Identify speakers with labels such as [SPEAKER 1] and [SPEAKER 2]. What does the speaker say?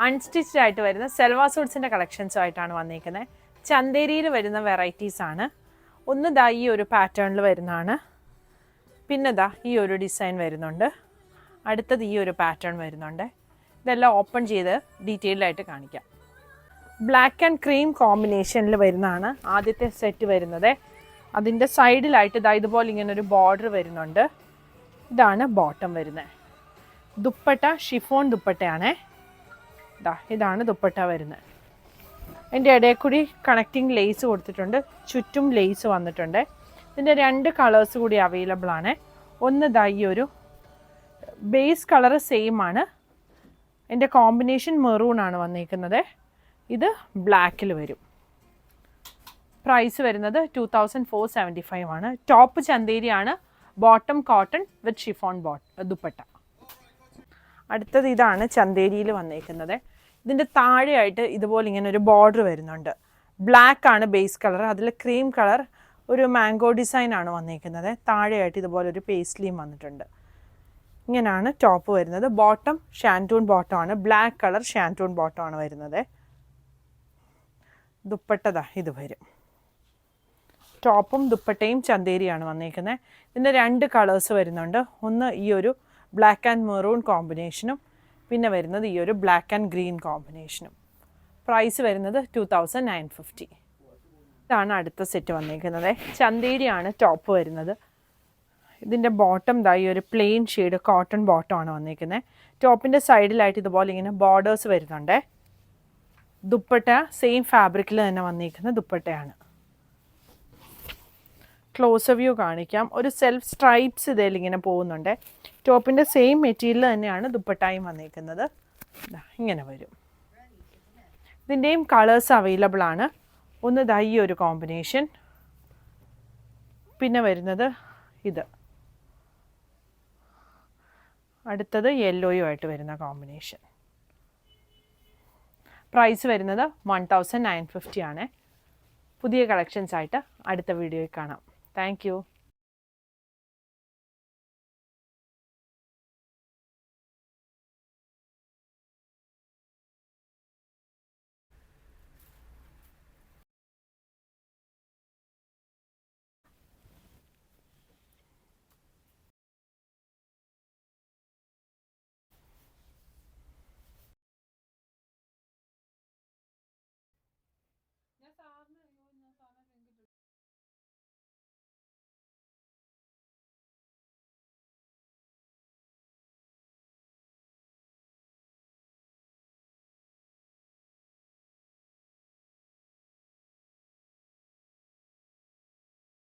[SPEAKER 1] Unstitched ആയിട്ട് വരുന്ന സെൽവാ സൂട്ട്സിൻ്റെ കളക്ഷൻസുമായിട്ടാണ് വന്നിരിക്കുന്നത്. ചന്തേരിയിൽ വരുന്ന വെറൈറ്റീസ് ആണ്. ഒന്ന് ദാ ഈ ഒരു പാറ്റേണിൽ വരുന്നതാണ്. പിന്നെ ദാ ഈ ഒരു ഡിസൈൻ വരുന്നുണ്ട്. അടുത്തത് ഈ ഒരു പാറ്റേൺ വരുന്നുണ്ട്. ഇതെല്ലാം ഓപ്പൺ ചെയ്ത് ഡീറ്റെയിൽഡ് ആയിട്ട് കാണിക്കാം. ബ്ലാക്ക് ആൻഡ് ക്രീം കോമ്പിനേഷനിൽ വരുന്നതാണ് ആദ്യത്തെ സെറ്റ് വരുന്നത്. അതിൻ്റെ സൈഡിലായിട്ട് ഇതാ ഇതുപോലെ ഇങ്ങനെ ഒരു ബോർഡർ വരുന്നുണ്ട്. ഇതാണ് ബോട്ടം വരുന്നത്. ദുപ്പട്ട ഷിഫോൺ ദുപ്പട്ടയാണേ. ഇതാണ് ദുപ്പട്ട വരുന്നത്. അതിൻ്റെ ഇടയിൽ കൂടി കണക്റ്റിംഗ് ലേസ് കൊടുത്തിട്ടുണ്ട്. ചുറ്റും ലേസ് വന്നിട്ടുണ്ട്. ഇതിൻ്റെ 2 കളേഴ്സ് കൂടി അവൈലബിൾ ആണ്. ഒന്ന് ദാ ഈ ഒരു ബേസ് കളർ സെയിം ആണ്. എൻ്റെ കോമ്പിനേഷൻ മെറൂൺ ആണ് വന്നിരിക്കുന്നത്. ഇത് ബ്ലാക്കിൽ വരും. പ്രൈസ് വരുന്നത് 2475 ആണ്. ടോപ്പ് ചന്തേരിയാണ്, bottom cotton with chiffon dupatta. അടുത്തത് ഇതാണ് ചന്തേരിയിൽ വന്നിരിക്കുന്നത്. ഇതിൻ്റെ താഴെയായിട്ട് ഇതുപോലെ ഇങ്ങനെ ഒരു ബോർഡർ വരുന്നുണ്ട്. ബ്ലാക്ക് ആണ് ബേസ് കളർ, അതിൽ ക്രീം കളർ ഒരു മാംഗോ ഡിസൈൻ ആണ് വന്നിരിക്കുന്നത്. താഴെയായിട്ട് ഇതുപോലെ ഒരു പേസ്ലിയും വന്നിട്ടുണ്ട്. ഇങ്ങനെയാണ് ടോപ്പ് വരുന്നത്. ബോട്ടം ഷാൻറ്റൂൺ ബോട്ടം ആണ്, ബ്ലാക്ക് കളർ ഷാൻറ്റൂൺ ബോട്ടം ആണ് വരുന്നത്. ദുപ്പട്ട ഇത് വരും. ടോപ്പും ദുപ്പട്ടയും ചന്തേരിയാണ് വന്നിരിക്കുന്നത്. ഇതിൻ്റെ 2 കളേഴ്സ് വരുന്നുണ്ട്. ഒന്ന് ഈ ഒരു ബ്ലാക്ക് ആൻഡ് മെറൂൺ കോമ്പിനേഷനും പിന്നെ വരുന്നത് ഈ ഒരു ബ്ലാക്ക് ആൻഡ് ഗ്രീൻ കോമ്പിനേഷനും. പ്രൈസ് വരുന്നത് 2950. ഇതാണ് അടുത്ത സെറ്റ് വന്നിരിക്കുന്നത്. ചന്തേരിയാണ് ടോപ്പ് വരുന്നത്. ഇതിൻ്റെ ബോട്ടം ദാ ഈ ഒരു പ്ലെയിൻ ഷെയ്ഡ് കോട്ടൺ ബോട്ടം ആണ് വന്നിരിക്കുന്നത്. ടോപ്പിൻ്റെ സൈഡിലായിട്ട് ഇതുപോലെ ഇങ്ങനെ ബോർഡേഴ്സ് വരുന്നുണ്ട്. ദുപ്പട്ട സെയിം ഫാബ്രിക്കിൽ തന്നെ വന്നിരിക്കുന്ന ദുപ്പട്ടയാണ്. ക്ലോസ് വ്യൂ കാണിക്കാം. ഒരു സെൽഫ് സ്ട്രൈപ്സ് ഇതിൽ ഇങ്ങനെ പോകുന്നുണ്ട്. ടോപ്പിൻ്റെ സെയിം മെറ്റീരിയൽ തന്നെയാണ് ദുപ്പട്ടായും വന്നിരിക്കുന്നത്. ഇങ്ങനെ വരും. ഇതിൻ്റെയും കളേഴ്സ് അവൈലബിൾ ആണ്. ഒന്ന് ദാ ഈ ഒരു കോമ്പിനേഷൻ, പിന്നെ വരുന്നത് ഇത്, അടുത്തത് യെല്ലോയുമായിട്ട് വരുന്ന കോമ്പിനേഷൻ. പ്രൈസ് വരുന്നത് 1950 ആണ്. പുതിയ കളക്ഷൻസ് ആയിട്ട് അടുത്ത വീഡിയോയിൽ കാണാം. Thank you.